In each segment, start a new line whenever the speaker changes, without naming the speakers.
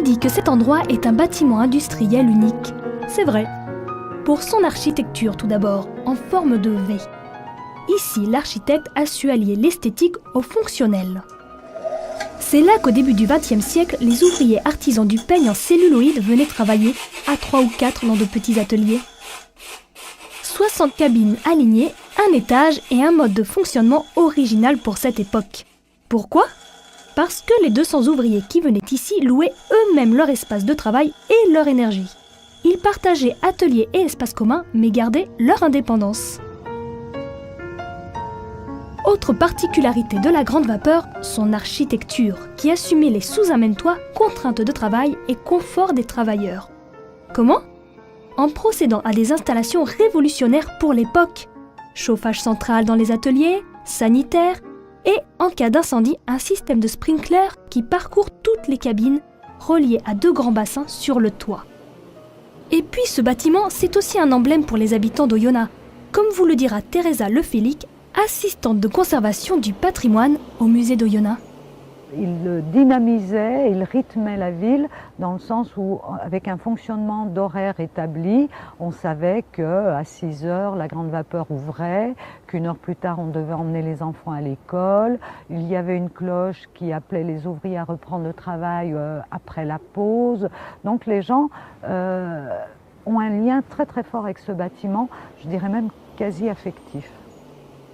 dit que cet endroit est un bâtiment industriel unique. C'est vrai. Pour son architecture tout d'abord, en forme de V. Ici, l'architecte a su allier l'esthétique au fonctionnel. C'est là qu'au début du XXe siècle, les ouvriers artisans du peigne en celluloïd venaient travailler à 3 ou 4 dans de petits ateliers. 60 cabines alignées, un étage et un mode de fonctionnement original pour cette époque. Pourquoi ? Parce que les 200 ouvriers qui venaient ici louaient eux-mêmes leur espace de travail et leur énergie. Ils partageaient atelier et espace commun, mais gardaient leur indépendance. Autre particularité de la grande vapeur, son architecture, qui assumait les sous-amène-toits, contraintes de travail et confort des travailleurs. Comment ? En procédant à des installations révolutionnaires pour l'époque. Chauffage central dans les ateliers, sanitaire, et en cas d'incendie, un système de sprinkler qui parcourt toutes les cabines, reliées à 2 grands bassins sur le toit. Et puis ce bâtiment, c'est aussi un emblème pour les habitants d'Oyonnax, comme vous le dira Teresa Lefélic, assistante de conservation du patrimoine au musée d'Oyonnax.
Il dynamisait, il rythmait la ville dans le sens où, avec un fonctionnement d'horaire établi, on savait qu'à 6 heures, la grande vapeur ouvrait, qu'une heure plus tard, on devait emmener les enfants à l'école. Il y avait une cloche qui appelait les ouvriers à reprendre le travail après la pause. Donc les gens ont un lien très très fort avec ce bâtiment, je dirais même quasi affectif.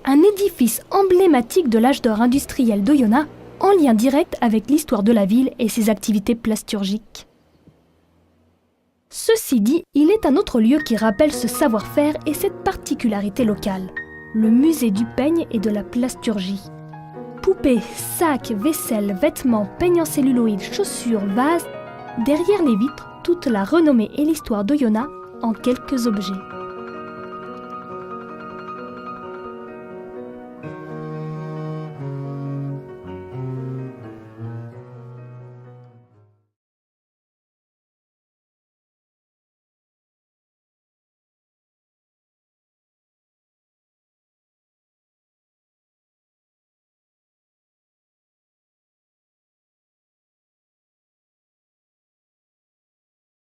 Un édifice emblématique de l'âge d'or industriel d'Oyonnax, en lien direct avec l'histoire de la ville et ses activités plasturgiques. Ceci dit, il est un autre lieu qui rappelle ce savoir-faire et cette particularité locale, le musée du peigne et de la plasturgie. Poupées, sacs, vaisselle, vêtements, peignes en celluloïd, chaussures, vases, derrière les vitres, toute la renommée et l'histoire d'Oyonnax en quelques objets.